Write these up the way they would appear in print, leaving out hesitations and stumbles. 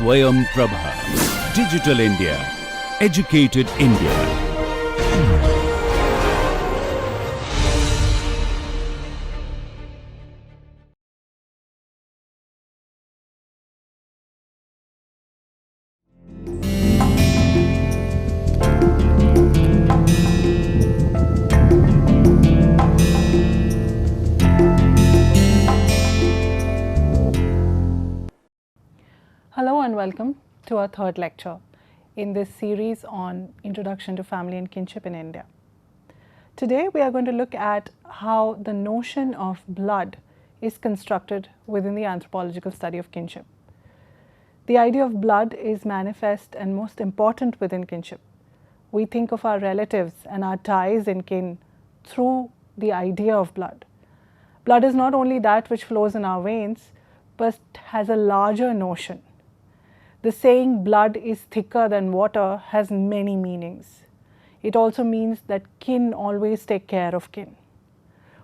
Swayam Prabha. Digital India. Educated India. Hello and welcome to our third lecture in this series on Introduction to Family and Kinship in India. Today we are going to look at how the notion of blood is constructed within the anthropological study of kinship. The idea of blood is manifest and most important within kinship. We think of our relatives and our ties in kin through the idea of blood. Blood is not only that which flows in our veins, but has a larger notion. The saying blood is thicker than water has many meanings. It also means that kin always take care of kin.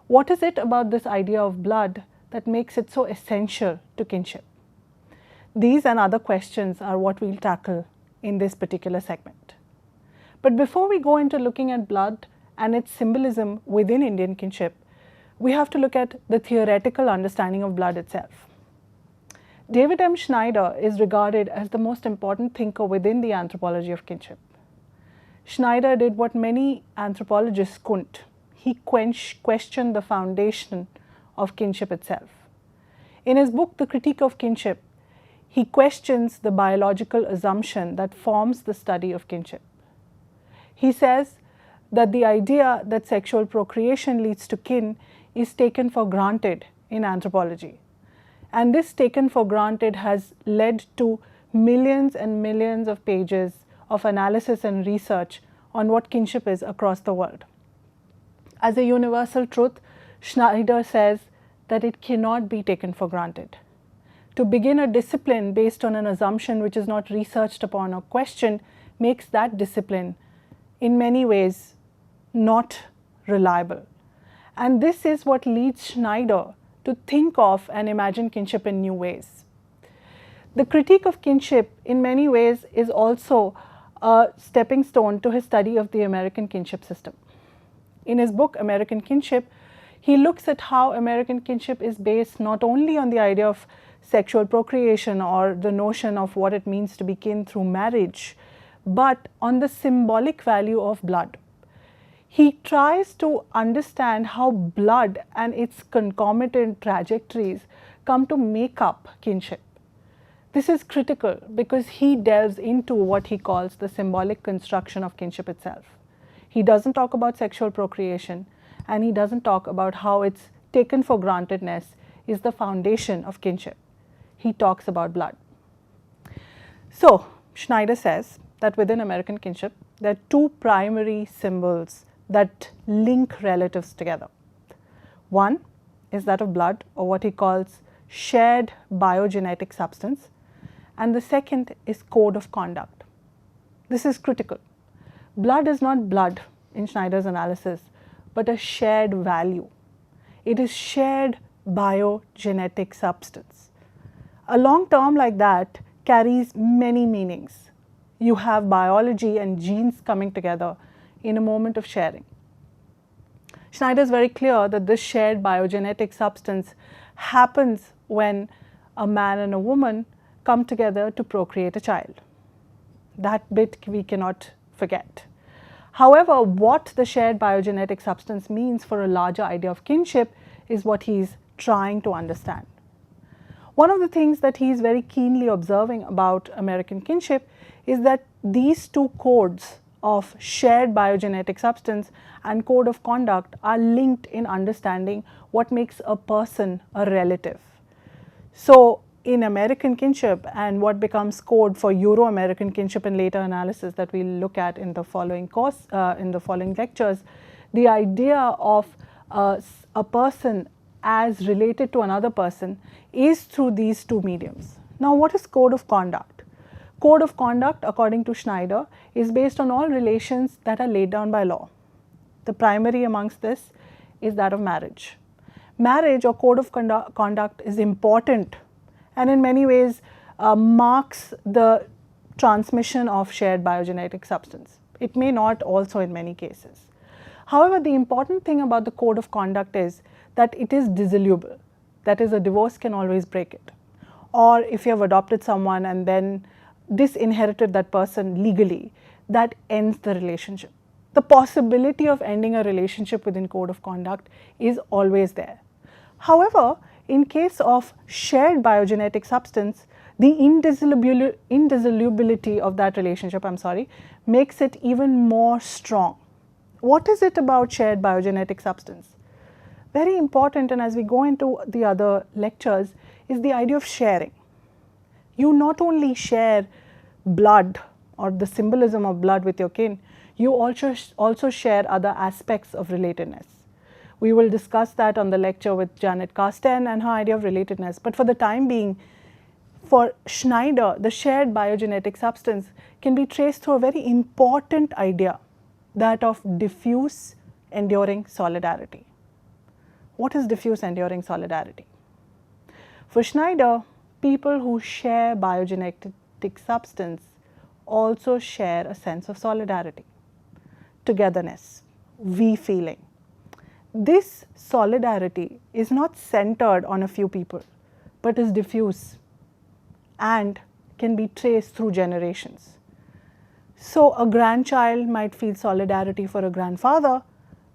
What is it about this idea of blood that makes it so essential to kinship? These and other questions are what we'll tackle in this particular segment. But before we go into looking at blood and its symbolism within Indian kinship, we have to look at the theoretical understanding of blood itself. David M. Schneider is regarded as the most important thinker within the anthropology of kinship. Schneider did what many anthropologists couldn't. He questioned the foundation of kinship itself. In his book, The Critique of Kinship, he questions the biological assumption that forms the study of kinship. He says that the idea that sexual procreation leads to kin is taken for granted in anthropology. And this taken for granted has led to millions and millions of pages of analysis and research on what kinship is across the world. As a universal truth, Schneider says that it cannot be taken for granted. To begin a discipline based on an assumption which is not researched upon or questioned makes that discipline in many ways not reliable. And this is what leads Schneider to think of and imagine kinship in new ways. The critique of kinship in many ways is also a stepping stone to his study of the American kinship system. In his book American Kinship, he looks at how American kinship is based not only on the idea of sexual procreation or the notion of what it means to be kin through marriage, but on the symbolic value of blood. He tries to understand how blood and its concomitant trajectories come to make up kinship. This is critical because he delves into what he calls the symbolic construction of kinship itself. He doesn't talk about sexual procreation, and he doesn't talk about how its taken for grantedness is the foundation of kinship. He talks about blood. So, Schneider says that within American kinship, there are two primary symbols that link relatives together. One is that of blood, or what he calls shared biogenetic substance, and the second is code of conduct. This is critical. Blood is not blood in Schneider's analysis, but a shared value. It is shared biogenetic substance. A long term like that carries many meanings. You have biology and genes coming together in a moment of sharing. Schneider is very clear that this shared biogenetic substance happens when a man and a woman come together to procreate a child. That bit we cannot forget. However, what the shared biogenetic substance means for a larger idea of kinship is what he's trying to understand. One of the things that he is very keenly observing about American kinship is that these two codes of shared biogenetic substance and code of conduct are linked in understanding what makes a person a relative. So, in American kinship and what becomes code for Euro-American kinship in later analysis that we'll look at in the following course, in the following lectures, the idea of a person as related to another person is through these two mediums. Now, what is code of conduct? Code of conduct, according to Schneider, is based on all relations that are laid down by law. The primary amongst this is that of marriage. Marriage or code of conduct is important, and in many ways marks the transmission of shared biogenetic substance. It may not also in many cases. However, the important thing about the code of conduct is that it is dissoluble. That is, a divorce can always break it. Or if you have adopted someone and then disinherited that person legally, that ends the relationship. The possibility of ending a relationship within code of conduct is always there. However, in case of shared biogenetic substance, the indissolubility of that relationship, makes it even more strong. What is it about shared biogenetic substance? Very important, and as we go into the other lectures, is the idea of sharing. You not only share blood or the symbolism of blood with your kin, you also share other aspects of relatedness. We will discuss that on the lecture with Janet Carsten and her idea of relatedness. But for the time being, for Schneider, the shared biogenetic substance can be traced through a very important idea, that of diffuse enduring solidarity. What is diffuse enduring solidarity? For Schneider, people who share biogenetic substance also share a sense of solidarity, togetherness, we feeling. This solidarity is not centered on a few people, but is diffuse and can be traced through generations. So a grandchild might feel solidarity for a grandfather,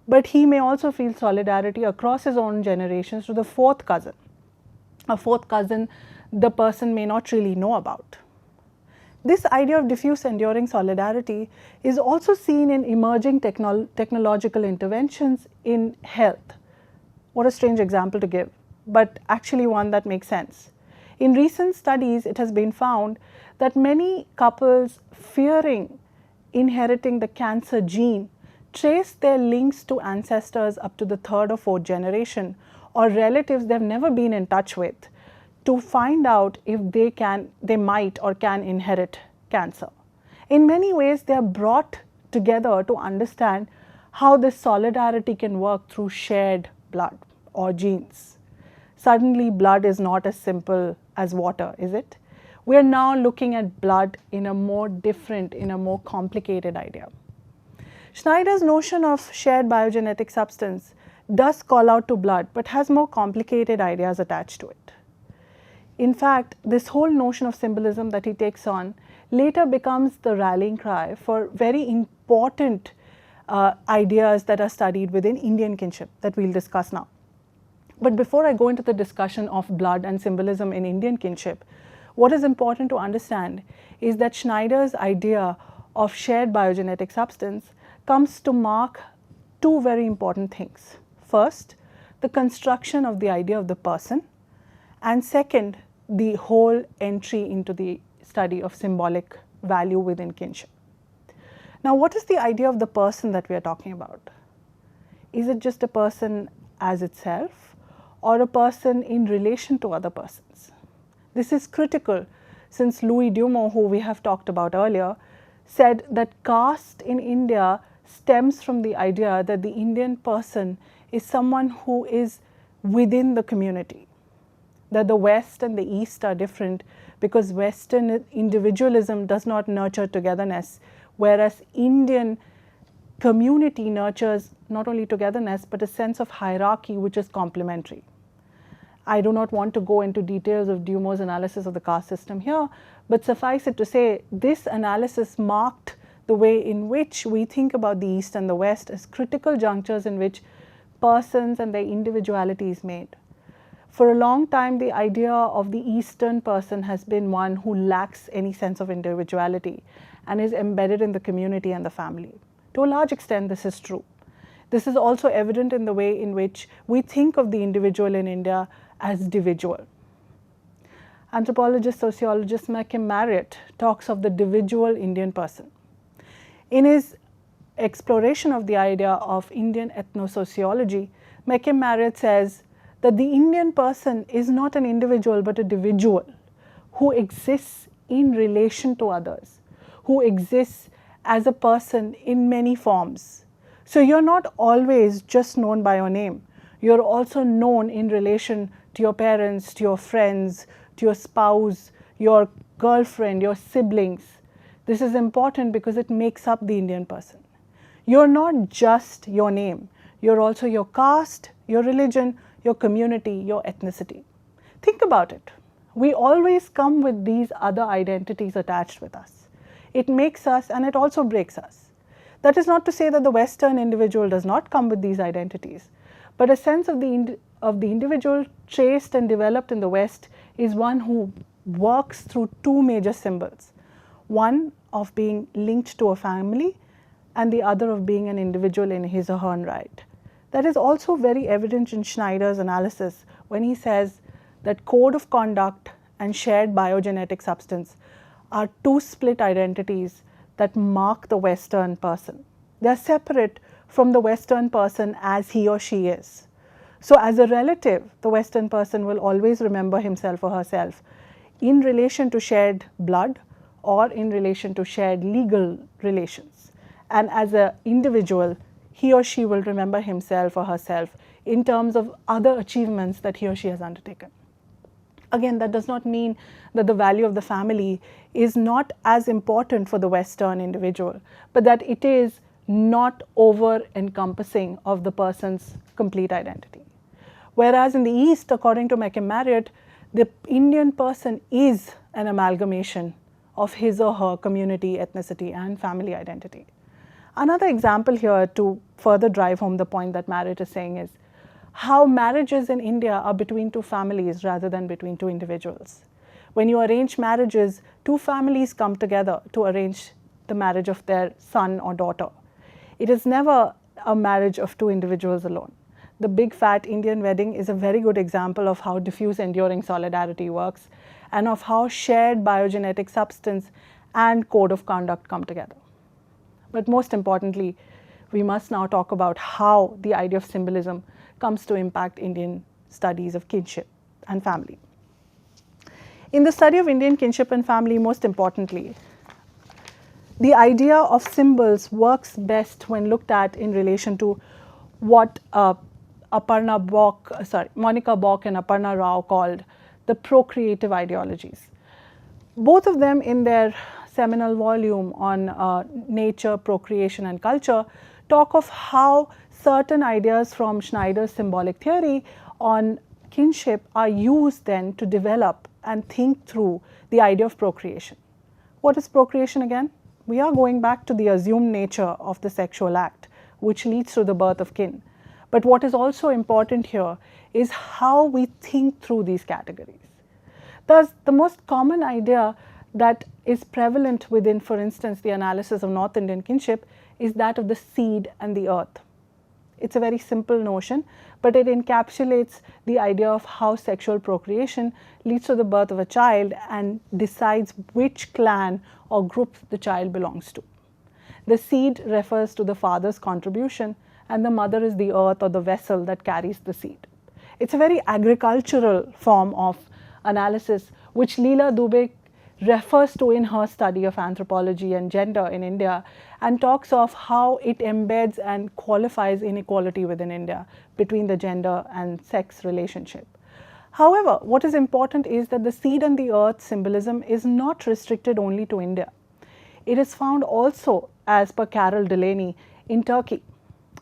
but he may also feel solidarity across his own generations to the fourth cousin. A fourth cousin the person may not really know about. This idea of diffuse enduring solidarity is also seen in emerging technological interventions in health. What a strange example to give, but actually one that makes sense. In recent studies, it has been found that many couples fearing inheriting the cancer gene trace their links to ancestors up to the third or fourth generation, or relatives they've never been in touch with, to find out if they might or can inherit cancer. In many ways, they are brought together to understand how this solidarity can work through shared blood or genes. Suddenly, blood is not as simple as water, is it? We are now looking at blood in a more different, in a more complicated idea. Schneider's notion of shared biogenetic substance does call out to blood, but has more complicated ideas attached to it. In fact, this whole notion of symbolism that he takes on later becomes the rallying cry for very important ideas that are studied within Indian kinship that we'll discuss now. But before I go into the discussion of blood and symbolism in Indian kinship, what is important to understand is that Schneider's idea of shared biogenetic substance comes to mark two very important things. First, the construction of the idea of the person, and second, the whole entry into the study of symbolic value within kinship. Now, what is the idea of the person that we are talking about? Is it just a person as itself, or a person in relation to other persons? This is critical, since Louis Dumont, who we have talked about earlier, said that caste in India stems from the idea that the Indian person is someone who is within the community, that the West and the East are different because Western individualism does not nurture togetherness, whereas Indian community nurtures not only togetherness but a sense of hierarchy which is complementary. I do not want to go into details of Dumont's analysis of the caste system here, but suffice it to say, this analysis marked the way in which we think about the East and the West as critical junctures in which persons and their individuality is made. For a long time, the idea of the Eastern person has been one who lacks any sense of individuality and is embedded in the community and the family. To a large extent, this is true. This is also evident in the way in which we think of the individual in India as individual. Anthropologist, sociologist Malcolm Marriott talks of the individual Indian person. In his exploration of the idea of Indian ethnosociology, Malcolm Marriott says that the Indian person is not an individual but a individual who exists in relation to others, who exists as a person in many forms. So you're not always just known by your name. You're also known in relation to your parents, to your friends, to your spouse, your girlfriend, your siblings. This is important because it makes up the Indian person. You're not just your name, you're also your caste, your religion, your community, your ethnicity. Think about it. We always come with these other identities attached with us. It makes us and it also breaks us. That is not to say that the Western individual does not come with these identities, but a sense of the individual traced and developed in the West is one who works through two major symbols. One of being linked to a family and the other of being an individual in his or her own right. That is also very evident in Schneider's analysis when he says that code of conduct and shared biogenetic substance are two split identities that mark the Western person. They are separate from the Western person as he or she is. So as a relative, the Western person will always remember himself or herself in relation to shared blood or in relation to shared legal relations. And as an individual, he or she will remember himself or herself in terms of other achievements that he or she has undertaken. Again, that does not mean that the value of the family is not as important for the Western individual, but that it is not over-encompassing of the person's complete identity. Whereas in the East, according to Marriott, the Indian person is an amalgamation of his or her community, ethnicity, and family identity. Another example here to further drive home the point that Marriott is saying is how marriages in India are between two families rather than between two individuals. When you arrange marriages, two families come together to arrange the marriage of their son or daughter. It is never a marriage of two individuals alone. The big fat Indian wedding is a very good example of how diffuse enduring solidarity works and of how shared biogenetic substance and code of conduct come together. But most importantly, we must now talk about how the idea of symbolism comes to impact Indian studies of kinship and family. In the study of Indian kinship and family, most importantly, the idea of symbols works best when looked at in relation to what Monica Bock and Aparna Rao called the procreative ideologies. Both of them in their seminal volume on nature, procreation and culture talk of how certain ideas from Schneider's symbolic theory on kinship are used then to develop and think through the idea of procreation. What is procreation again? We are going back to the assumed nature of the sexual act, which leads to the birth of kin. But what is also important here is how we think through these categories. Thus, the most common idea that is prevalent within, for instance, the analysis of North Indian kinship is that of the seed and the earth. It's a very simple notion, but it encapsulates the idea of how sexual procreation leads to the birth of a child and decides which clan or group the child belongs to. The seed refers to the father's contribution, and the mother is the earth or the vessel that carries the seed. It's a very agricultural form of analysis, which Leela Dubey refers to in her study of anthropology and gender in India, and talks of how it embeds and qualifies inequality within India between the gender and sex relationship. However, what is important is that the seed and the earth symbolism is not restricted only to India. It is found also, as per Carol Delaney, in Turkey.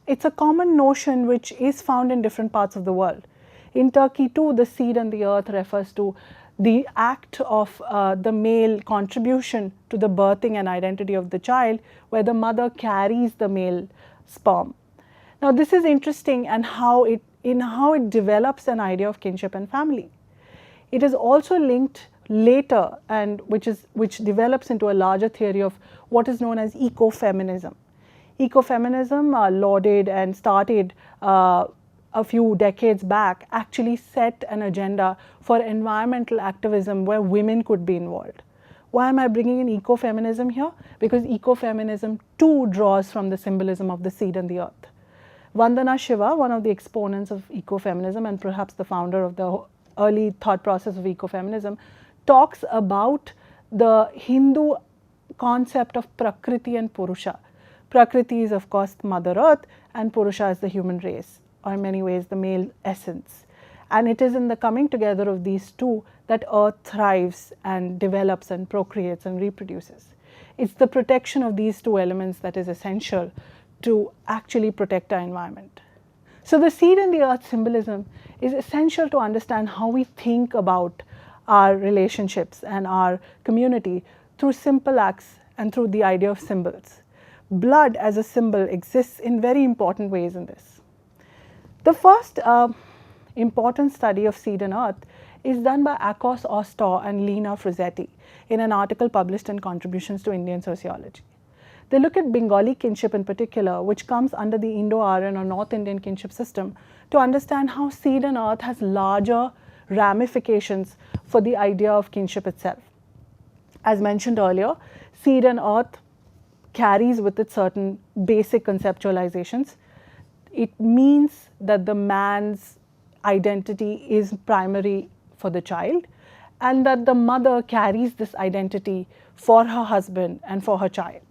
It's a common notion which is found in different parts of the world. In Turkey too, the seed and the earth refers to the act of the male contribution to the birthing and identity of the child, where the mother carries the male sperm. Now this is interesting and how it develops an idea of kinship and family. It is also linked later and which develops into a larger theory of what is known as ecofeminism. Ecofeminism, lauded and started a few decades back, actually set an agenda for environmental activism where women could be involved. Why am I bringing in ecofeminism here? Because ecofeminism too draws from the symbolism of the seed and the earth. Vandana Shiva, one of the exponents of ecofeminism and perhaps the founder of the early thought process of ecofeminism, talks about the Hindu concept of Prakriti and Purusha. Prakriti is of course Mother Earth and Purusha is the human race, or in many ways the male essence. And it is in the coming together of these two that Earth thrives and develops and procreates and reproduces. It's the protection of these two elements that is essential to actually protect our environment. So the seed and the earth symbolism is essential to understand how we think about our relationships and our community through simple acts and through the idea of symbols. Blood as a symbol exists in very important ways in this. The first important study of seed and earth is done by Akos Ostor and Lena Fruzzetti in an article published in Contributions to Indian Sociology. They look at Bengali kinship in particular, which comes under the Indo-Aryan or North Indian kinship system, to understand how seed and earth has larger ramifications for the idea of kinship itself. As mentioned earlier, seed and earth carries with it certain basic conceptualizations. It means that the man's identity is primary for the child, and that the mother carries this identity for her husband and for her child.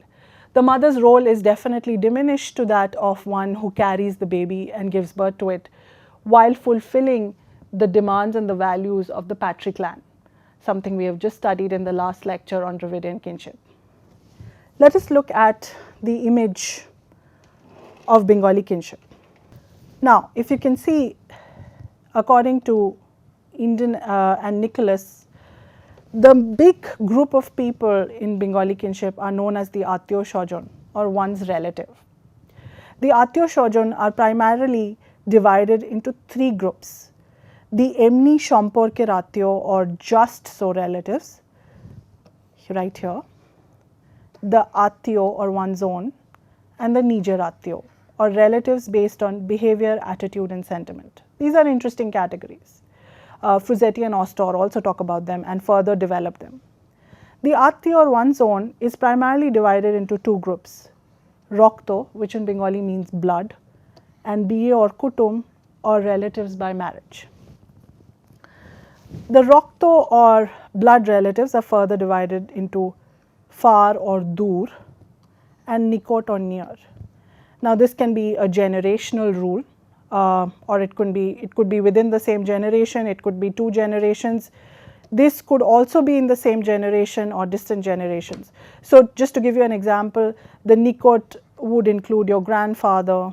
The mother's role is definitely diminished to that of one who carries the baby and gives birth to it, while fulfilling the demands and the values of the patri clan, something we have just studied in the last lecture on Dravidian kinship. Let us look at the image of Bengali kinship. Now, if you can see, according to Indian and Nicholas, the big group of people in Bengali kinship are known as the Atyo Shojon, or one's relative. The Atyo Shojon are primarily divided into three groups: the Emni Shomporker Atyo, or just so relatives, right here, the Atyo, or one's own, and the Nijar Atyo, or relatives based on behavior, attitude and sentiment. These are interesting categories. Fruzzetti and Ostor also talk about them and further develop them. The Atyo, or one's own, is primarily divided into two groups: Rokto, which in Bengali means blood, and Biye or Kutum, or relatives by marriage. The Rokto or blood relatives are further divided into far or dur and nikot or near. Now this can be a generational rule, or it could be within the same generation, it could be two generations. This could also be in the same generation or distant generations. So just to give you an example, the nikot would include your grandfather,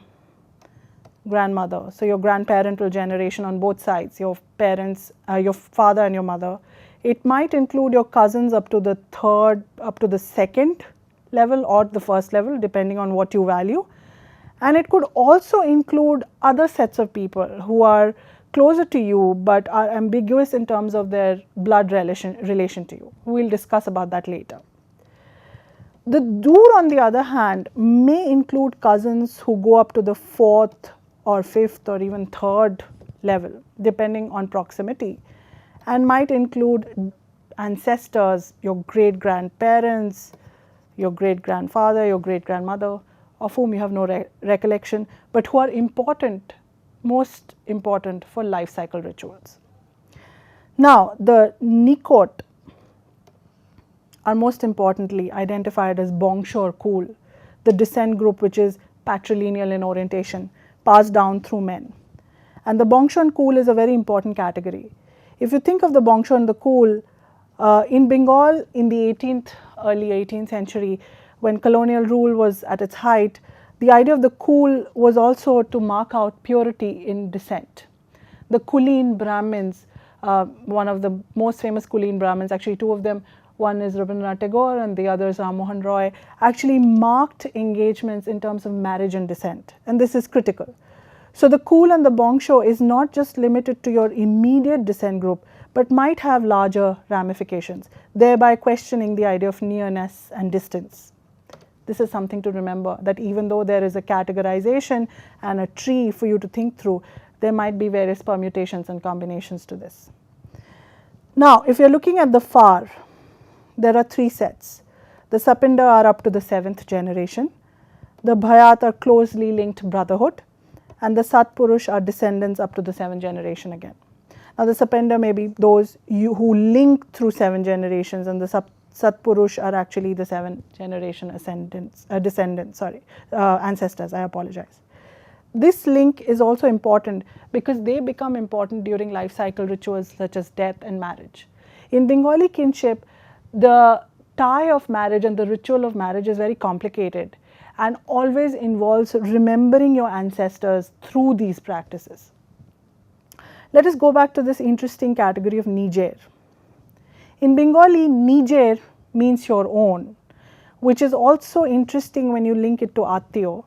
grandmother, so your grandparental generation on both sides, your parents, your father and your mother. It might include your cousins up to the second level or the first level, depending on what you value. And it could also include other sets of people who are closer to you but are ambiguous in terms of their blood relation to you. We will discuss about that later. The dur, on the other hand, may include cousins who go up to the fourth or fifth or even third level, depending on proximity, and might include ancestors, your great grandparents, your great grandfather, your great grandmother, of whom you have no recollection, but who are important, most important for life cycle rituals. Now, the nikot are most importantly identified as bongsho or kul, the descent group which is patrilineal in orientation, passed down through men. And the bongsho and kul is a very important category. If you think of the bongsho and the kul, in Bengal in the early 18th century, when colonial rule was at its height, the idea of the kul was also to mark out purity in descent. The Kuleen Brahmins, one of the most famous Kuleen Brahmins, actually two of them, one is Rabindranath Tagore and the other is Ram Mohan Roy, actually marked engagements in terms of marriage and descent, and this is critical. So the kul and the bongsho is not just limited to your immediate descent group, but might have larger ramifications, thereby questioning the idea of nearness and distance. This is something to remember, that even though there is a categorization and a tree for you to think through, there might be various permutations and combinations to this. Now, if you are looking at the far, there are three sets. The Sapinda are up to the 7th generation, the Bhayat are closely linked brotherhood, and the Satpurush are descendants up to the 7th generation again. Now, the Sapinda may be those who link through 7 generations, and the Satpurush are actually the 7th generation ancestors, I apologize. this link is also important because they become important during life cycle rituals such as death and marriage. In Bengali kinship, the tie of marriage and the ritual of marriage is very complicated and always involves remembering your ancestors through these practices. Let us go back to this interesting category of Nijer. In Bengali, Nijer means your own, which is also interesting when you link it to Attiyo,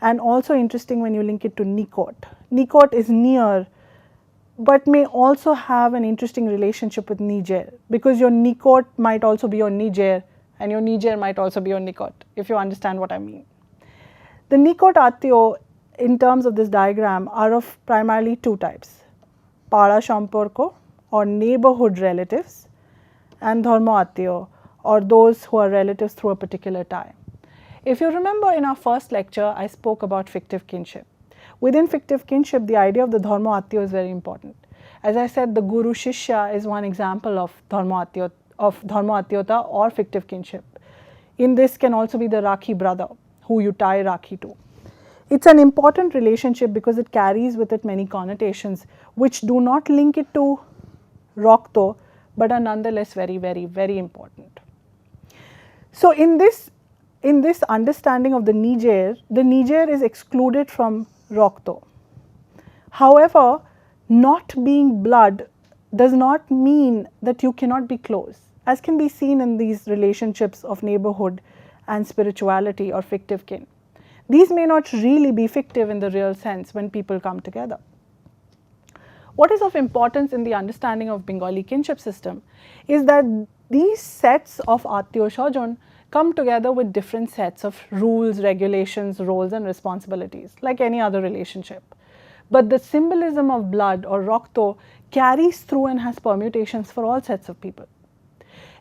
and also interesting when you link it to Nikot. Nikot is near, but may also have an interesting relationship with Nijer, because your Nikot might also be your Nijer, and your Nijer might also be your Nikot, if you understand what I mean. The Nikot Attiyo, in terms of this diagram, are of primarily two types: Para Shamporko, or neighborhood relatives, and Dharma Attiyo, or those who are relatives through a particular tie. If you remember, in our first lecture, I spoke about fictive kinship. Within fictive kinship, the idea of the Dharma Attiyo is very important. As I said, the Guru Shishya is one example of Dharma Attiyota or fictive kinship. In this can also be the Rakhi brother, who you tie Rakhi to. It's an important relationship because it carries with it many connotations which do not link it to Rokto, but are nonetheless very, very, very important. So in this understanding of the Nijer is excluded from Rokto. However, not being blood does not mean that you cannot be close, as can be seen in these relationships of neighborhood and spirituality or fictive kin. These may not really be fictive in the real sense when people come together. What is of importance in the understanding of Bengali kinship system is that these sets of Attiyo Shojon come together with different sets of rules, regulations, roles and responsibilities, like any other relationship. But the symbolism of blood or Rokto carries through and has permutations for all sets of people.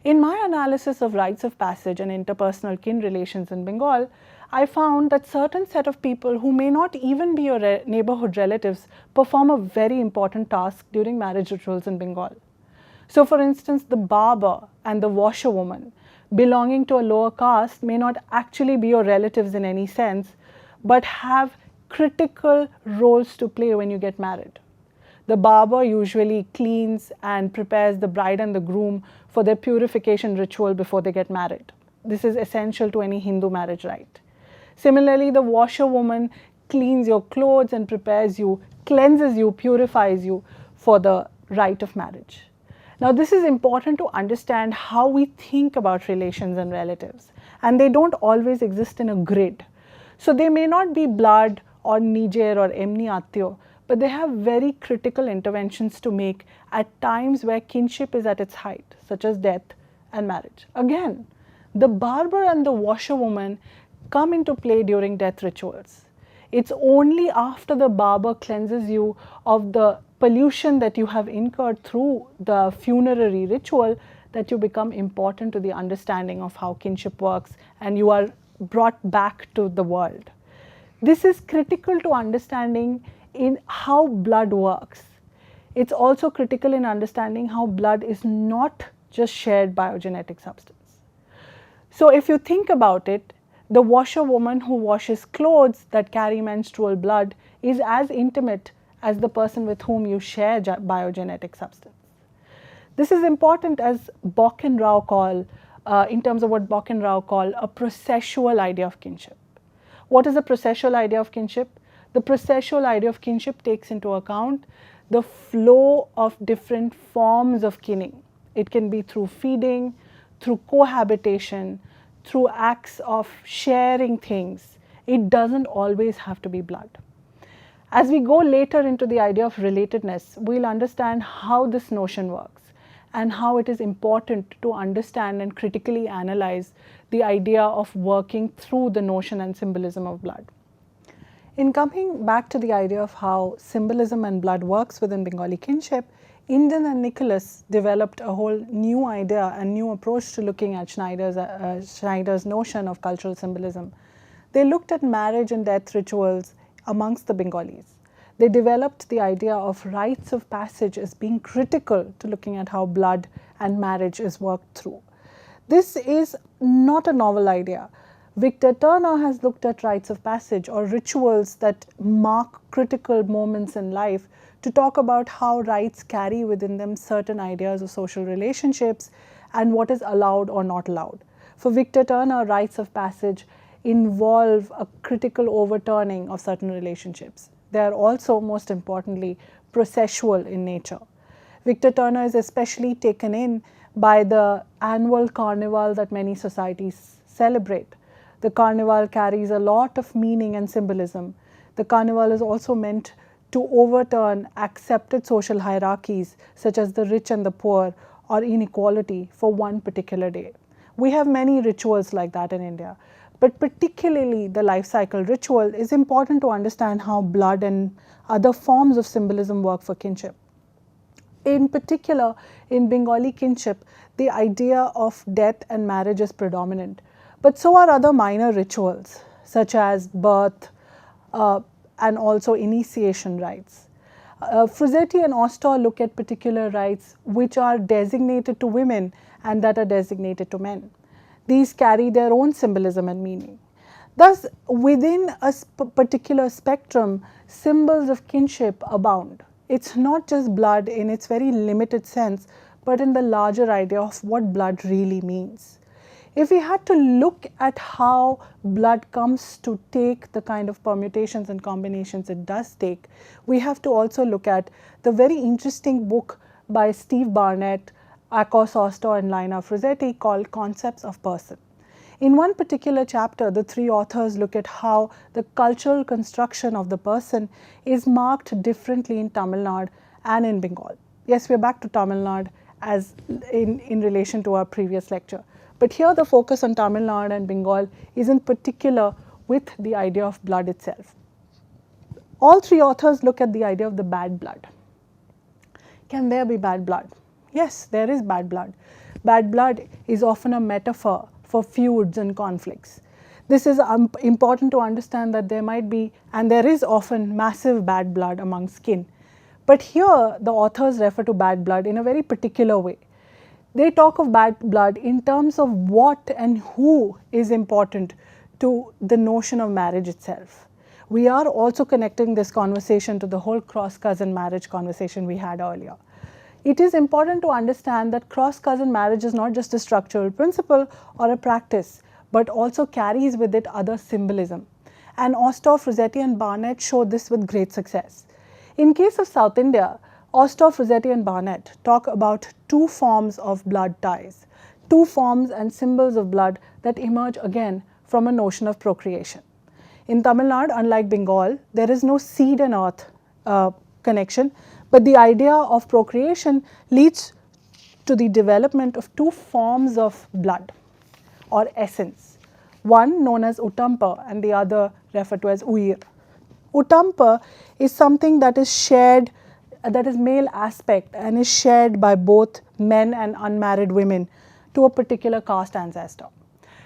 In my analysis of rites of passage and interpersonal kin relations in Bengal, I found that certain set of people who may not even be your neighborhood relatives perform a very important task during marriage rituals in Bengal. So for instance, the barber and the washerwoman belonging to a lower caste may not actually be your relatives in any sense, but have critical roles to play when you get married. The barber usually cleans and prepares the bride and the groom for their purification ritual before they get married. This is essential to any Hindu marriage rite. Similarly, the washerwoman cleans your clothes and prepares you, cleanses you, purifies you for the rite of marriage. Now, this is important to understand how we think about relations and relatives, and they don't always exist in a grid. So, they may not be blood or Nijer or Emni Attiyo, but they have very critical interventions to make at times where kinship is at its height, such as death and marriage. Again, the barber and the washerwoman come into play during death rituals. It's only after the barber cleanses you of the pollution that you have incurred through the funerary ritual that you become important to the understanding of how kinship works and you are brought back to the world. This is critical to understanding in how blood works. It's also critical in understanding how blood is not just shared biogenetic substance. So if you think about it, the washerwoman who washes clothes that carry menstrual blood is as intimate as the person with whom you share biogenetic substance. This is important as Bock and Rao call, in terms of what Bock and Rao call a processual idea of kinship. What is a processual idea of kinship? The processual idea of kinship takes into account the flow of different forms of kinning. It can be through feeding, through cohabitation, through acts of sharing things. It doesn't always have to be blood. As we go later into the idea of relatedness, we'll understand how this notion works and how it is important to understand and critically analyze the idea of working through the notion and symbolism of blood. In coming back to the idea of how symbolism and blood works within Bengali kinship, Eden and Nicholas developed a whole new idea and new approach to looking at Schneider's notion of cultural symbolism. They looked at marriage and death rituals amongst the Bengalis. They developed the idea of rites of passage as being critical to looking at how blood and marriage is worked through. This is not a novel idea. Victor Turner has looked at rites of passage or rituals that mark critical moments in life to talk about how rites carry within them certain ideas of social relationships and what is allowed or not allowed. For Victor Turner, rites of passage involve a critical overturning of certain relationships. They are also, most importantly, processual in nature. Victor Turner is especially taken in by the annual carnival that many societies celebrate. The carnival carries a lot of meaning and symbolism. The carnival is also meant to overturn accepted social hierarchies such as the rich and the poor or inequality for one particular day. We have many rituals like that in India, but particularly the life cycle ritual is important to understand how blood and other forms of symbolism work for kinship. In particular, in Bengali kinship, the idea of death and marriage is predominant, but so are other minor rituals such as birth and also initiation rites. Frazzetti and Oster look at particular rites which are designated to women and that are designated to men. These carry their own symbolism and meaning. Thus, within a particular spectrum, symbols of kinship abound. It's not just blood in its very limited sense, but in the larger idea of what blood really means. If we had to look at how blood comes to take the kind of permutations and combinations it does take, we have to also look at the very interesting book by Steve Barnett, Akos Oster and Lina Frazzetti called Concepts of Person. In one particular chapter, the three authors look at how the cultural construction of the person is marked differently in Tamil Nadu and in Bengal. Yes, we are back to Tamil Nadu as in relation to our previous lecture. But here the focus on Tamil Nadu and Bengal is in particular with the idea of blood itself. All three authors look at the idea of the bad blood. Can there be bad blood? Yes, there is bad blood. Bad blood is often a metaphor for feuds and conflicts. This is important to understand that there might be, and there is often, massive bad blood among kin. But here the authors refer to bad blood in a very particular way. They talk of bad blood in terms of what and who is important to the notion of marriage itself. We are also connecting this conversation to the whole cross-cousin marriage conversation we had earlier. It is important to understand that cross-cousin marriage is not just a structural principle or a practice, but also carries with it other symbolism. And Oster, Frazzetti and Barnett show this with great success. In case of South India, Oster, Frazzetti and Barnett talk about two forms of blood ties, two forms and symbols of blood that emerge again from a notion of procreation. In Tamil Nadu, unlike Bengal, there is no seed and earth connection, but the idea of procreation leads to the development of two forms of blood or essence, one known as Uttampa and the other referred to as Uyir. Uttampa is something that is shared, that is male aspect and is shared by both men and unmarried women to a particular caste ancestor.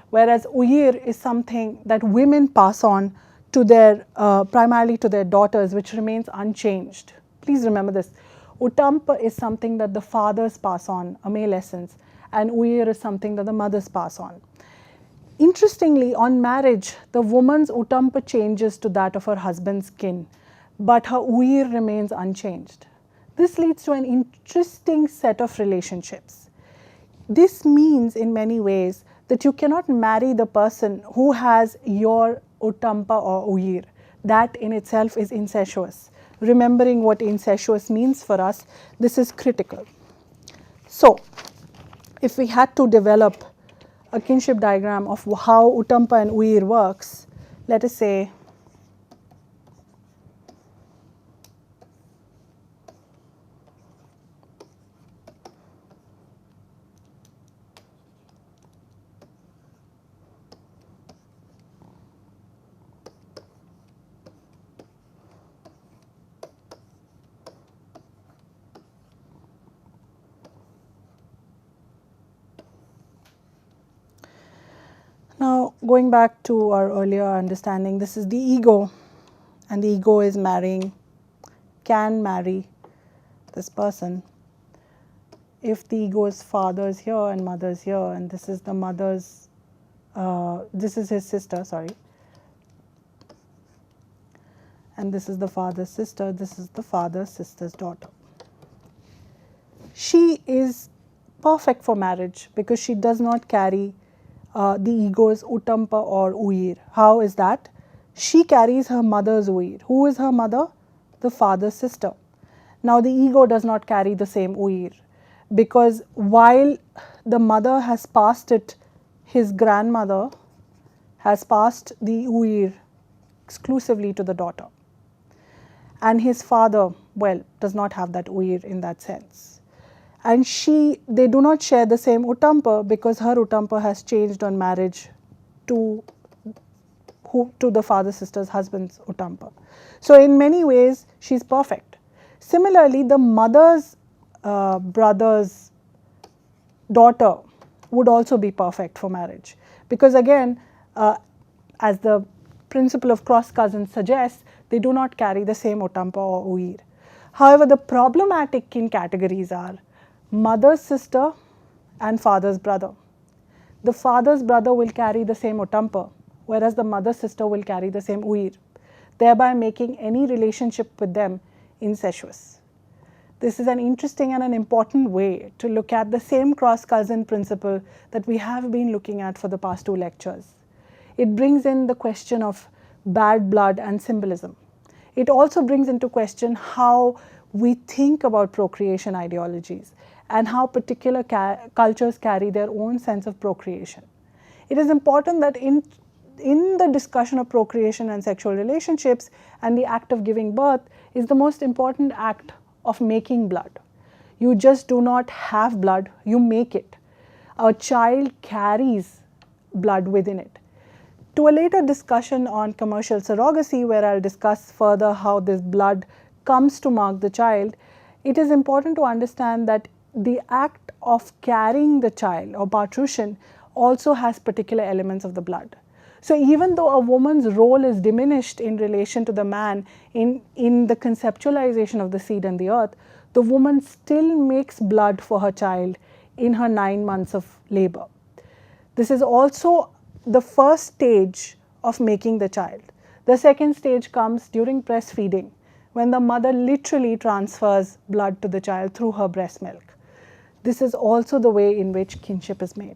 Whereas Uyir is something that women pass on to their, primarily to their daughters, which remains unchanged. Please remember this. Uttampa is something that the fathers pass on, a male essence, and Uyir is something that the mothers pass on. Interestingly, on marriage, the woman's Uttampa changes to that of her husband's kin, but her Uyir remains unchanged. This leads to an interesting set of relationships. This means in many ways that you cannot marry the person who has your Uttampa or Uyir. That in itself is incestuous. Remembering what incestuous means for us, this is critical. So, if we had to develop a kinship diagram of how Uttampa and Uyir works, let us say now, going back to our earlier understanding, this is the ego, and the ego is can marry this person. If the ego is fathers here and mothers here, and this is the mother's this is his sister, sorry, and this is the father's sister, this is the father's sister's daughter. She is perfect for marriage because she does not carry the ego's utampa or uir. How is that? She carries her mother's uir. Who is her mother? The father's sister. Now the ego does not carry the same uir because while the mother has passed it, his grandmother has passed the uir exclusively to the daughter. And his father, well, does not have that uir in that sense. And they do not share the same utampa because her utampa has changed on marriage to the father sister's husband's utampa. So in many ways, she's perfect. Similarly, the mother's brother's daughter would also be perfect for marriage because again, as the principle of cross cousins suggests, they do not carry the same utampa or uir. However, the problematic kin categories are mother's sister and father's brother. The father's brother will carry the same utampa, whereas the mother's sister will carry the same uir, thereby making any relationship with them incestuous. This is an interesting and an important way to look at the same cross-cousin principle that we have been looking at for the past 2 lectures. It brings in the question of bad blood and symbolism. It also brings into question how we think about procreation ideologies and how particular cultures carry their own sense of procreation. It is important that in the discussion of procreation and sexual relationships and the act of giving birth is the most important act of making blood. You just do not have blood, you make it. A child carries blood within it. To a later discussion on commercial surrogacy, where I'll discuss further how this blood comes to mark the child, it is important to understand that the act of carrying the child or parturition also has particular elements of the blood. So even though a woman's role is diminished in relation to the man in the conceptualization of the seed and the earth, the woman still makes blood for her child in her 9 months of labor. This is also the first stage of making the child. The second stage comes during breastfeeding, when the mother literally transfers blood to the child through her breast milk. This is also the way in which kinship is made.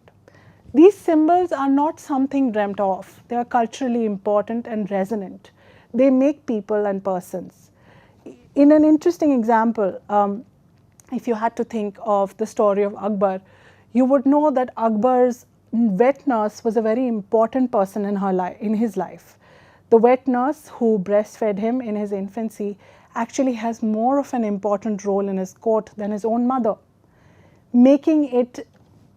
These symbols are not something dreamt of. They are culturally important and resonant. They make people and persons. In an interesting example, if you had to think of the story of Akbar, you would know that Akbar's wet nurse was a very important person in his life. The wet nurse who breastfed him in his infancy actually has more of an important role in his court than his own mother, making it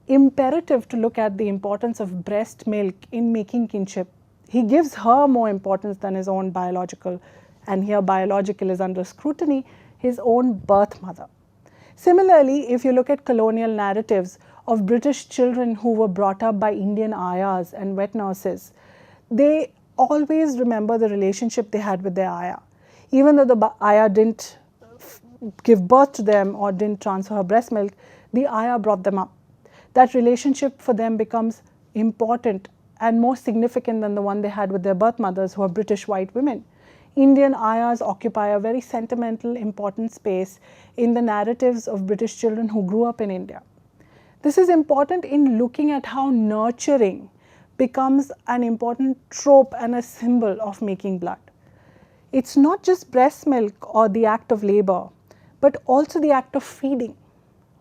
imperative to look at the importance of breast milk in making kinship. He gives her more importance than his own biological, and here biological is under scrutiny, his own birth mother. Similarly, if you look at colonial narratives of British children who were brought up by Indian ayahs and wet nurses, they always remember the relationship they had with their ayah. Even though the ayah didn't give birth to them or didn't transfer her breast milk, the ayah brought them up. That relationship for them becomes important and more significant than the one they had with their birth mothers, who are British white women. Indian ayahs occupy a very sentimental, important space in the narratives of British children who grew up in India. This is important in looking at how nurturing becomes an important trope and a symbol of making blood. It's not just breast milk or the act of labor, but also the act of feeding.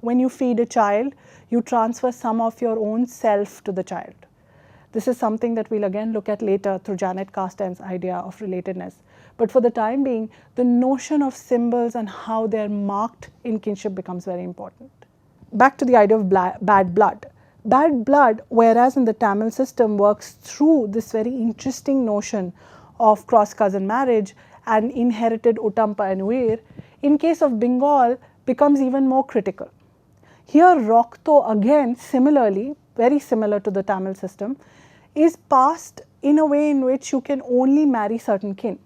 When you feed a child, you transfer some of your own self to the child. This is something that we'll again look at later through Janet Carsten's idea of relatedness. But for the time being, the notion of symbols and how they're marked in kinship becomes very important. Back to the idea of bad blood. Bad blood, whereas in the Tamil system works through this very interesting notion of cross-cousin marriage and inherited utampa and uir, in case of Bengal becomes even more critical. Here Rokto again similarly, very similar to the Tamil system, is passed in a way in which you can only marry certain kin.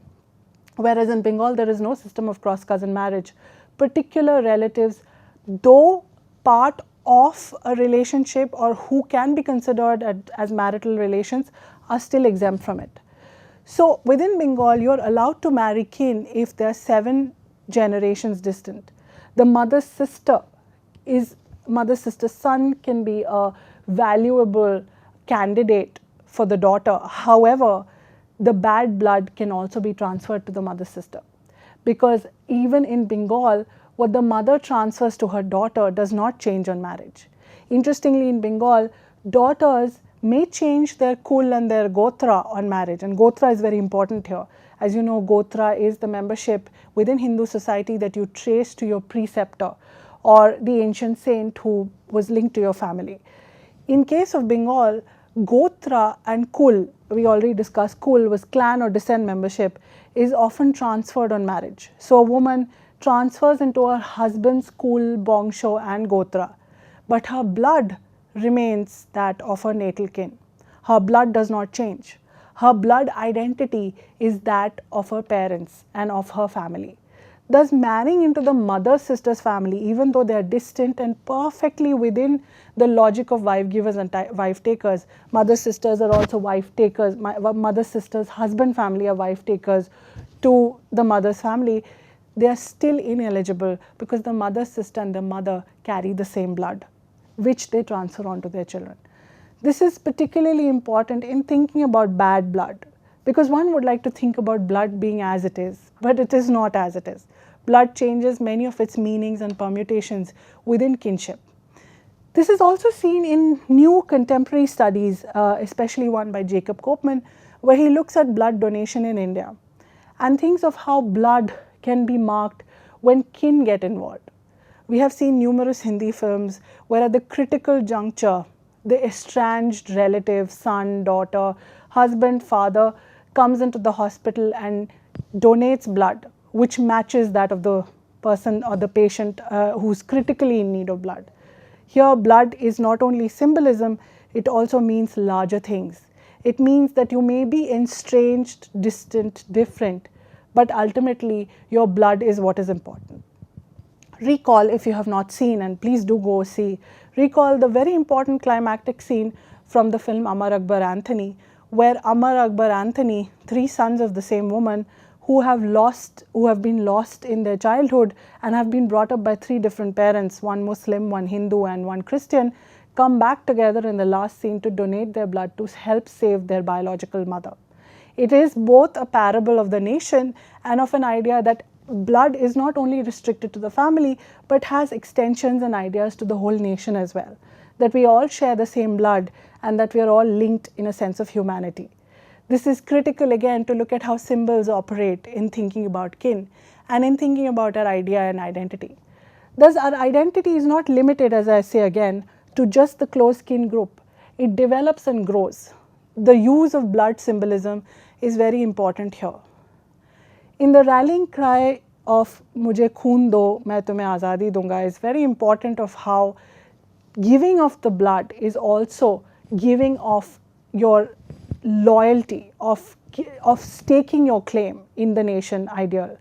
Whereas in Bengal there is no system of cross-cousin marriage. Particular relatives, though part of a relationship or who can be considered as marital relations are still exempt from it. So within Bengal, you're allowed to marry kin if they're 7 generations distant. The mother's sister's son can be a valuable candidate for the daughter. However, the bad blood can also be transferred to the mother's sister, because even in Bengal, what the mother transfers to her daughter does not change on marriage. Interestingly, in Bengal, daughters may change their kul and their gotra on marriage, and gotra is very important here. As you know, gotra is the membership within Hindu society that you trace to your preceptor or the ancient saint who was linked to your family. In case of Bengal, gotra and kul, we already discussed kul was clan or descent membership, is often transferred on marriage. So a woman transfers into her husband's kul, bongsho and gotra, but her blood remains that of her natal kin. Her blood does not change. Her blood identity is that of her parents and of her family. Thus, marrying into the mother's sister's family, even though they are distant and perfectly within the logic of wife givers and wife takers, mother's sisters are also wife takers, mother's sister's husband family are wife takers to the mother's family, they are still ineligible because the mother's sister and the mother carry the same blood, which they transfer on to their children. This is particularly important in thinking about bad blood, because one would like to think about blood being as it is, but it is not as it is. Blood changes many of its meanings and permutations within kinship. This is also seen in new contemporary studies, especially one by Jacob Kopman, where he looks at blood donation in India and thinks of how blood can be marked when kin get involved. We have seen numerous Hindi films where at the critical juncture, the estranged relative, son, daughter, husband, father comes into the hospital and donates blood, which matches that of the person or the patient who's critically in need of blood. Here, blood is not only symbolism, it also means larger things. It means that you may be estranged, distant, different, but ultimately your blood is what is important. Recall, if you have not seen, and please do go see, recall the very important climactic scene from the film Amar Akbar Anthony, where Amar Akbar Anthony, 3 sons of the same woman who have been lost in their childhood and have been brought up by 3 different parents, one Muslim, one Hindu and one Christian, come back together in the last scene to donate their blood to help save their biological mother. It is both a parable of the nation and of an idea that blood is not only restricted to the family, but has extensions and ideas to the whole nation as well. That we all share the same blood and that we are all linked in a sense of humanity. This is critical again to look at how symbols operate in thinking about kin and in thinking about our idea and identity. Thus, our identity is not limited, as I say again, to just the close kin group. It develops and grows. The use of blood symbolism is very important here. In the rallying cry of "Mujhe khoon do, main tumhe azadi dunga" is very important of how giving of the blood is also giving of your loyalty, of staking your claim in the nation ideal.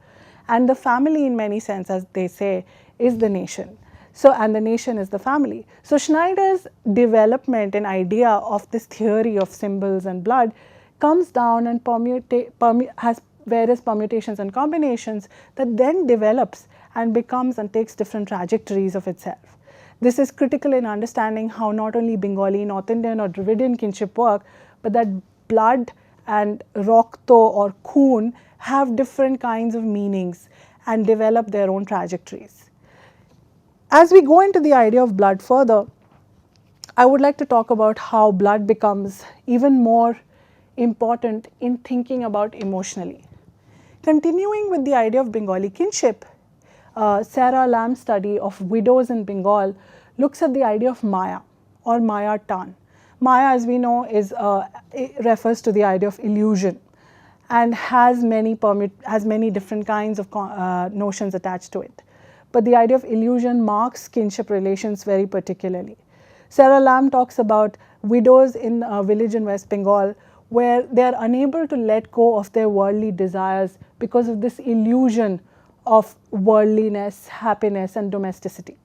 And the family in many sense, as they say, is the nation. So, and the nation is the family. So Schneider's development and idea of this theory of symbols and blood comes down and has various permutations and combinations that then develops and becomes and takes different trajectories of itself. This is critical in understanding how not only Bengali, North Indian or Dravidian kinship work, but that blood and rokto or khoon have different kinds of meanings and develop their own trajectories. As we go into the idea of blood further, I would like to talk about how blood becomes even more important in thinking about emotionally. Continuing with the idea of Bengali kinship, Sarah Lamb's study of widows in Bengal looks at the idea of Maya or Maya Tan. Maya, as we know, refers to the idea of illusion and has many different kinds of notions attached to it. But the idea of illusion marks kinship relations very particularly. Sarah Lamb talks about widows in a village in West Bengal where they are unable to let go of their worldly desires because of this illusion of worldliness, happiness and domesticity.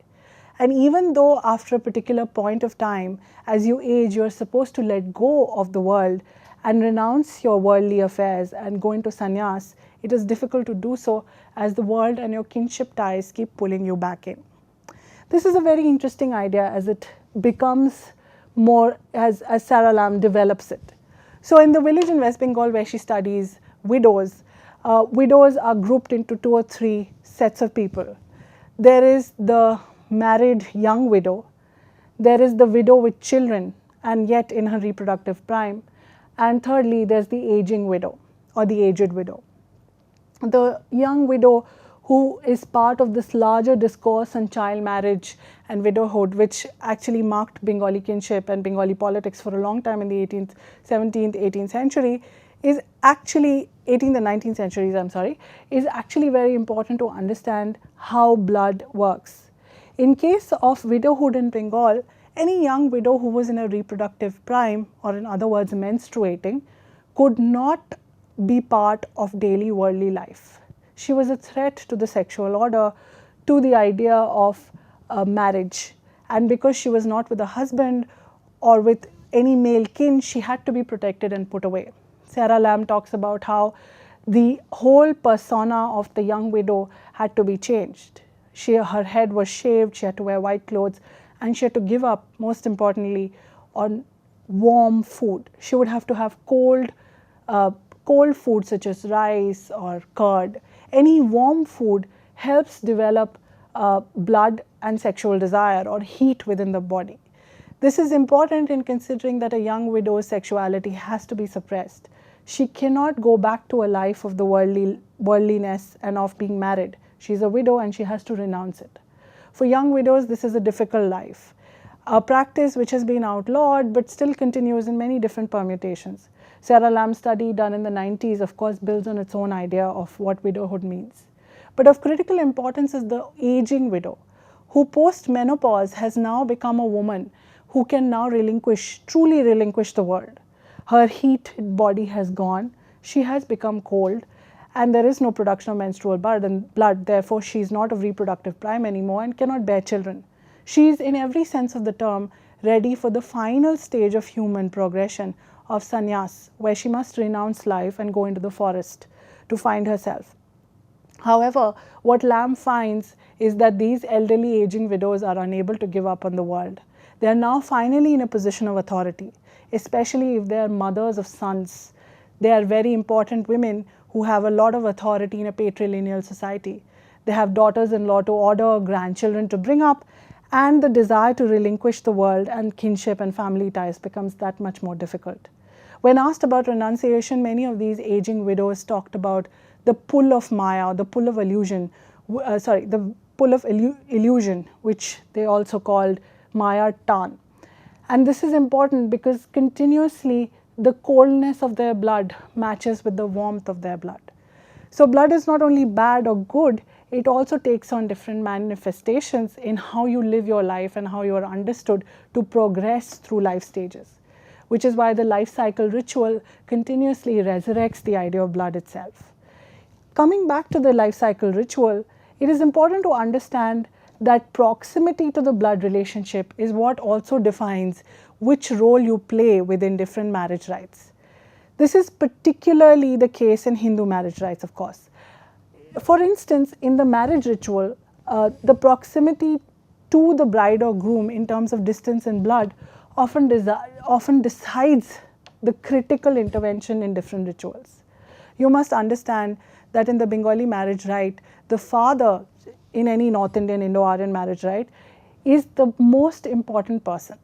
And even though after a particular point of time, as you age, you're supposed to let go of the world and renounce your worldly affairs and go into sannyas, it is difficult to do so as the world and your kinship ties keep pulling you back in. This is a very interesting idea as it becomes more, as Sarah Lamb develops it. So in the village in West Bengal where she studies widows, widows are grouped into 2 or 3 sets of people. There is the married young widow, there is the widow with children and yet in her reproductive prime, and thirdly there's the aging widow or the aged widow. The young widow who is part of this larger discourse on child marriage and widowhood, which actually marked Bengali kinship and Bengali politics for a long time in the 18th, 17th, 18th century, is actually 18th and 19th centuries, is actually very important to understand how blood works. In case of widowhood in Bengal, any young widow who was in a reproductive prime, or in other words menstruating, could not be part of daily worldly life. She was a threat to the sexual order, to the idea of marriage, and because she was not with a husband or with any male kin, she had to be protected and put away. Sarah Lamb talks about how the whole persona of the young widow had to be changed. Her head was shaved, she had to wear white clothes, and she had to give up, most importantly, on warm food. She would have to have cold food such as rice or curd. Any warm food helps develop blood and sexual desire or heat within the body. This is important in considering that a young widow's sexuality has to be suppressed. She cannot go back to a life of the worldliness and of being married. She's a widow and she has to renounce it. For young widows, this is a difficult life, a practice which has been outlawed but still continues in many different permutations. Sarah Lamb's study done in the 90s, of course, builds on its own idea of what widowhood means. But of critical importance is the aging widow, who post-menopause has now become a woman who can now truly relinquish the world. Her heated body has gone, she has become cold, and there is no production of menstrual blood, therefore she is not of reproductive prime anymore and cannot bear children. She is, in every sense of the term, ready for the final stage of human progression of sannyas, where she must renounce life and go into the forest to find herself. However, what Lamb finds is that these elderly aging widows are unable to give up on the world. They are now finally in a position of authority, especially if they are mothers of sons. They are very important women who have a lot of authority in a patrilineal society. They have daughters-in-law to order, grandchildren to bring up, and the desire to relinquish the world and kinship and family ties becomes that much more difficult. When asked about renunciation, many of these aging widows talked about the pull of Maya, the pull of illusion, which they also called Maya Tan. And this is important because continuously the coldness of their blood matches with the warmth of their blood. So blood is not only bad or good, it also takes on different manifestations in how you live your life and how you are understood to progress through life stages, which is why the life cycle ritual continuously resurrects the idea of blood itself. Coming back to the life cycle ritual, it is important to understand that proximity to the blood relationship is what also defines which role you play within different marriage rites. This is particularly the case in Hindu marriage rites, of course. For instance, in the marriage ritual, the proximity to the bride or groom in terms of distance and blood often decides the critical intervention in different rituals. You must understand that in the Bengali marriage rite, the father in any North Indian Indo-Aryan marriage rite is the most important person.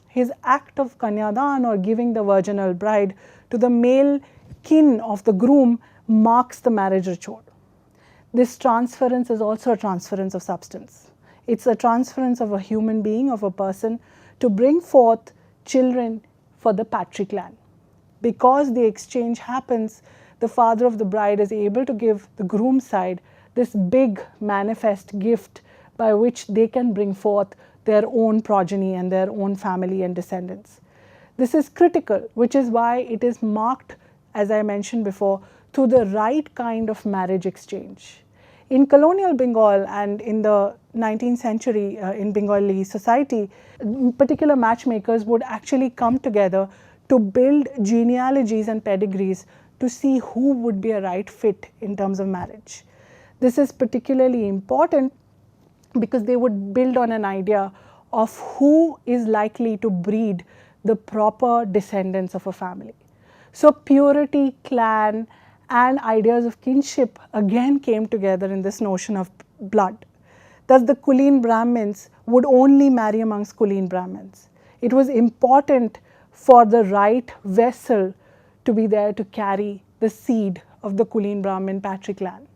His act of kanyadan, or giving the virginal bride to the male kin of the groom, marks the marriage ritual. This transference is also a transference of substance. It's a transference of a human being, of a person, to bring forth children for the patri clan. Because the exchange happens, the father of the bride is able to give the groom's side this big manifest gift by which they can bring forth their own progeny and their own family and descendants. This is critical, which is why it is marked, as I mentioned before, to the right kind of marriage exchange. In colonial Bengal and in the 19th century in Bengali society, particular matchmakers would actually come together to build genealogies and pedigrees to see who would be a right fit in terms of marriage. This is particularly important because they would build on an idea of who is likely to breed the proper descendants of a family. So purity, clan, and ideas of kinship again came together in this notion of blood. Thus the Kuleen Brahmins would only marry amongst Kuleen Brahmins. It was important for the right vessel to be there to carry the seed of the Kuleen Brahmin Patri clan.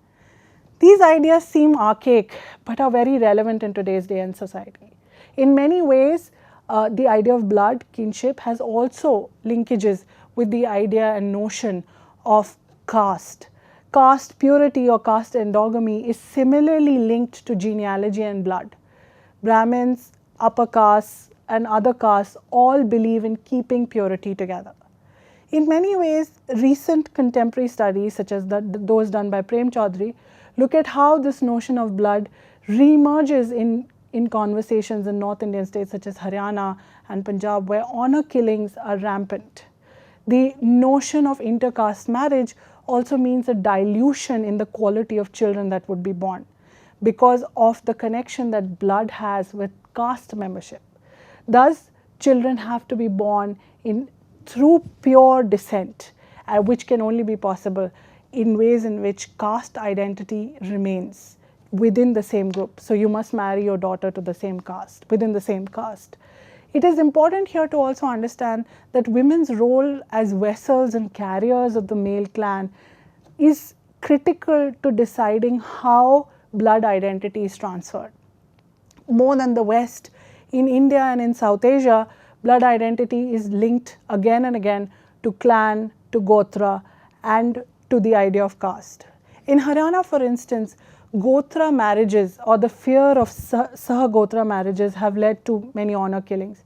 These ideas seem archaic but are very relevant in today's day and society. In many ways, the idea of blood kinship has also linkages with the idea and notion of caste. Caste purity or caste endogamy is similarly linked to genealogy and blood. Brahmins, upper castes, and other castes all believe in keeping purity together. In many ways, recent contemporary studies, such as those done by Prem Chaudhary, look at how this notion of blood reemerges in conversations in North Indian states such as Haryana and Punjab, where honor killings are rampant. The notion of intercaste marriage also means a dilution in the quality of children that would be born because of the connection that blood has with caste membership. Thus, children have to be born through pure descent, which can only be possible in ways in which caste identity remains within the same group. So you must marry your daughter to the same caste, within the same caste. It is important here to also understand that women's role as vessels and carriers of the male clan is critical to deciding how blood identity is transferred. More than the West, in India and in South Asia, blood identity is linked again and again to clan, to gotra, and to the idea of caste. In Haryana, for instance, gotra marriages or the fear of saha-gotra marriages have led to many honor killings.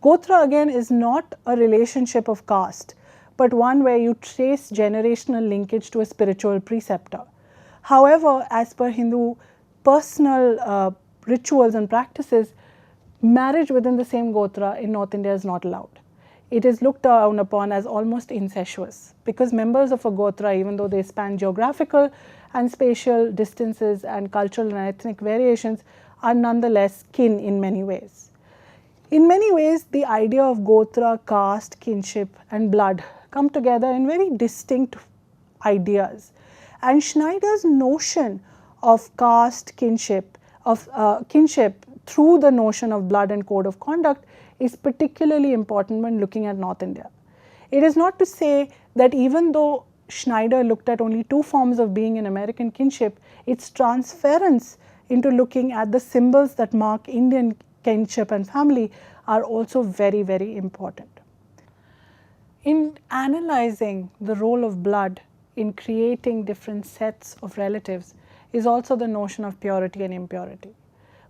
Gotra again is not a relationship of caste, but one where you trace generational linkage to a spiritual preceptor. However, as per Hindu personal rituals and practices, marriage within the same gotra in North India is not allowed. It is looked down upon as almost incestuous because members of a gotra, even though they span geographical and spatial distances and cultural and ethnic variations, are nonetheless kin in many ways. In many ways, the idea of gotra, caste, kinship, and blood come together in very distinct ideas. And Schneider's notion of caste, kinship, through the notion of blood and code of conduct is particularly important when looking at North India. It is not to say that even though Schneider looked at only two forms of being in American kinship, its transference into looking at the symbols that mark Indian kinship and family are also very, very important. In analyzing the role of blood in creating different sets of relatives is also the notion of purity and impurity.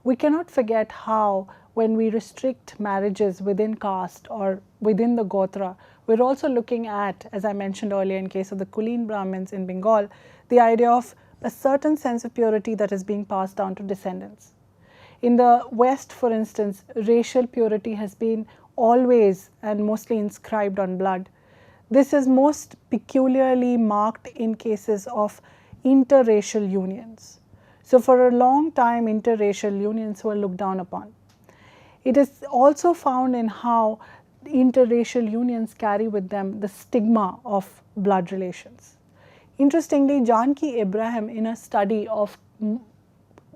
We cannot forget how when we restrict marriages within caste or within the gotra, we're also looking at, as I mentioned earlier in case of the Kuleen Brahmins in Bengal, the idea of a certain sense of purity that is being passed down to descendants. In the West, for instance, racial purity has been always and mostly inscribed on blood. This is most peculiarly marked in cases of interracial unions. So for a long time, interracial unions were looked down upon. It is also found in how interracial unions carry with them the stigma of blood relations. Interestingly, Janki Ibrahim, in a study of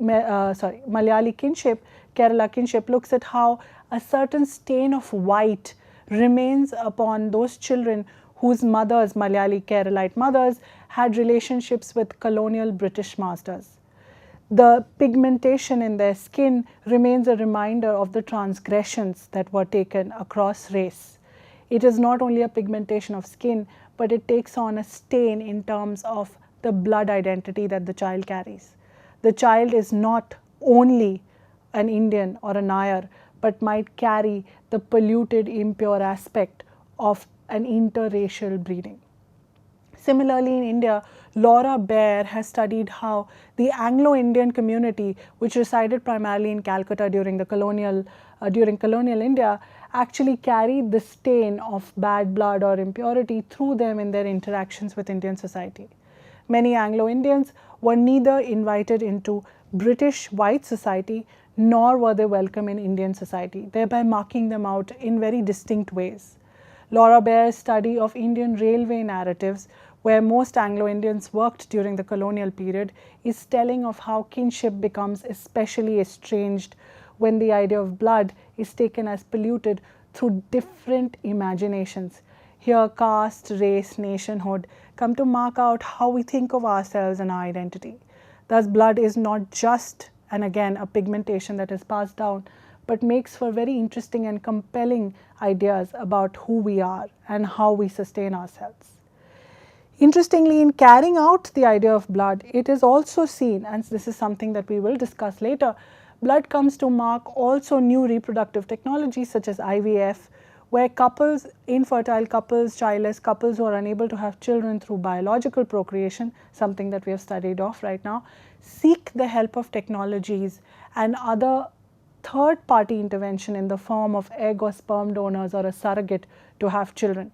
Malayali kinship, Kerala kinship, looks at how a certain stain of white remains upon those children whose mothers, Malayali Keralite mothers, had relationships with colonial British masters. The pigmentation in their skin remains a reminder of the transgressions that were taken across race. It is not only a pigmentation of skin, but it takes on a stain in terms of the blood identity that the child carries. The child is not only an Indian or a Nair, but might carry the polluted, impure aspect of an interracial breeding. Similarly, in India, Laura Baer has studied how the Anglo-Indian community, which resided primarily in Calcutta during colonial India, actually carried the stain of bad blood or impurity through them in their interactions with Indian society. Many Anglo-Indians were neither invited into British white society nor were they welcome in Indian society, thereby marking them out in very distinct ways. Laura Baer's study of Indian railway narratives, where most Anglo-Indians worked during the colonial period, is telling of how kinship becomes especially estranged when the idea of blood is taken as polluted through different imaginations. Here, caste, race, nationhood come to mark out how we think of ourselves and our identity. Thus, blood is not just, and again, a pigmentation that is passed down, but makes for very interesting and compelling ideas about who we are and how we sustain ourselves. Interestingly, in carrying out the idea of blood, it is also seen, and this is something that we will discuss later, blood comes to mark also new reproductive technologies such as IVF, where couples, infertile couples, childless couples who are unable to have children through biological procreation, something that we have studied of right now, seek the help of technologies and other third-party intervention in the form of egg or sperm donors or a surrogate to have children.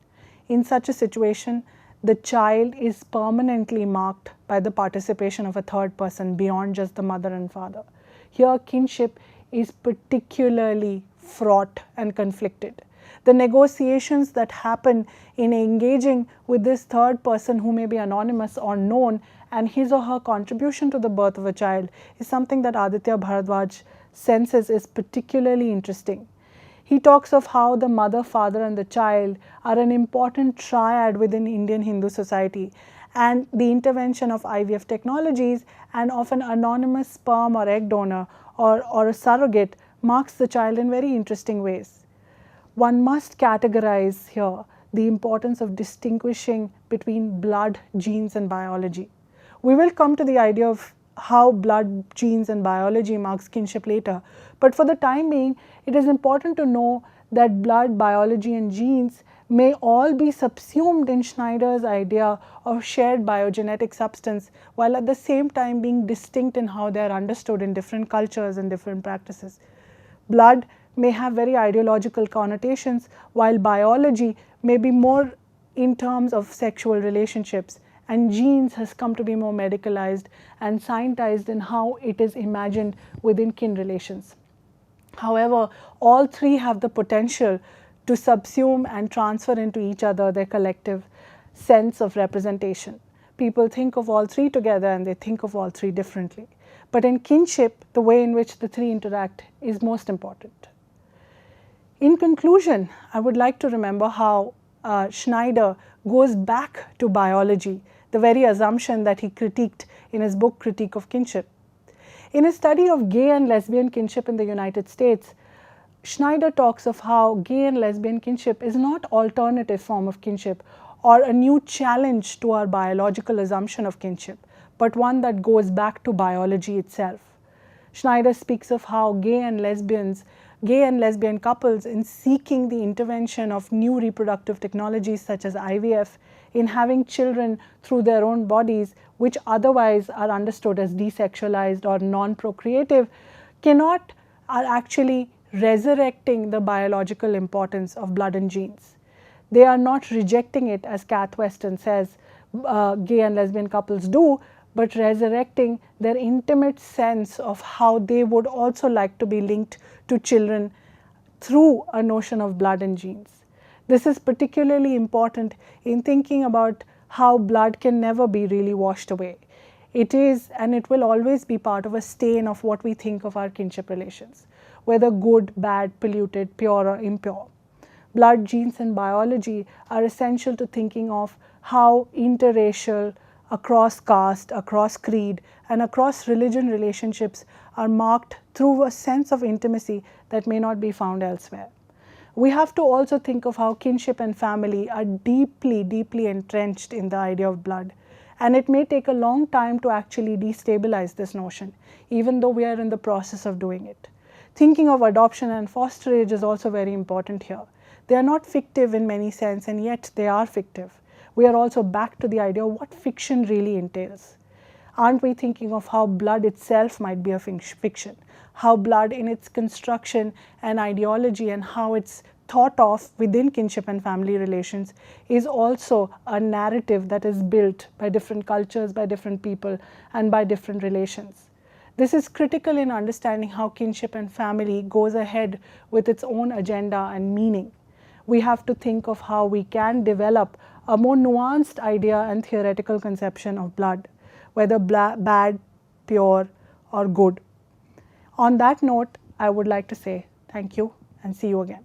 In such a situation, the child is permanently marked by the participation of a third person beyond just the mother and father. Here, kinship is particularly fraught and conflicted. The negotiations that happen in engaging with this third person, who may be anonymous or known, and his or her contribution to the birth of a child is something that Aditya Bharadwaj senses is particularly interesting. He talks of how the mother, father and the child are an important triad within Indian Hindu society, and the intervention of IVF technologies and of an anonymous sperm or egg donor or a surrogate marks the child in very interesting ways. One must categorize here the importance of distinguishing between blood, genes and biology. We will come to the idea of how blood, genes and biology marks kinship later, but for the time being, it is important to know that blood, biology and genes may all be subsumed in Schneider's idea of shared biogenetic substance, while at the same time being distinct in how they are understood in different cultures and different practices. Blood may have very ideological connotations, while biology may be more in terms of sexual relationships, and genes has come to be more medicalized and scientized in how it is imagined within kin relations. However, all three have the potential to subsume and transfer into each other their collective sense of representation. People think of all three together and they think of all three differently. But in kinship, the way in which the three interact is most important. In conclusion, I would like to remember how Schneider goes back to biology, the very assumption that he critiqued in his book Critique of Kinship. In his study of gay and lesbian kinship in the United States, Schneider talks of how gay and lesbian kinship is not alternative form of kinship or a new challenge to our biological assumption of kinship, but one that goes back to biology itself. Schneider speaks of how gay and lesbian couples, in seeking the intervention of new reproductive technologies such as IVF, in having children through their own bodies, which otherwise are understood as desexualized or non-procreative, are actually resurrecting the biological importance of blood and genes. They are not rejecting it, as Kath Weston says gay and lesbian couples do, but resurrecting their intimate sense of how they would also like to be linked to children through a notion of blood and genes. This is particularly important in thinking about how blood can never be really washed away. It is and it will always be part of a stain of what we think of our kinship relations, whether good, bad, polluted, pure or impure. Blood, genes and biology are essential to thinking of how interracial, across caste, across creed and across religion relationships are marked through a sense of intimacy that may not be found elsewhere. We have to also think of how kinship and family are deeply, deeply entrenched in the idea of blood, and it may take a long time to actually destabilize this notion, even though we are in the process of doing it. Thinking of adoption and fosterage is also very important here. They are not fictive in many sense, and yet they are fictive. we are also back to the idea of what fiction really entails. Aren't we thinking of how blood itself might be a fiction? How blood in its construction and ideology and how it's thought of within kinship and family relations is also a narrative that is built by different cultures, by different people, and by different relations. This is critical in understanding how kinship and family goes ahead with its own agenda and meaning. We have to think of how we can develop a more nuanced idea and theoretical conception of blood, whether bad, pure, or good. On that note, I would like to say thank you and see you again.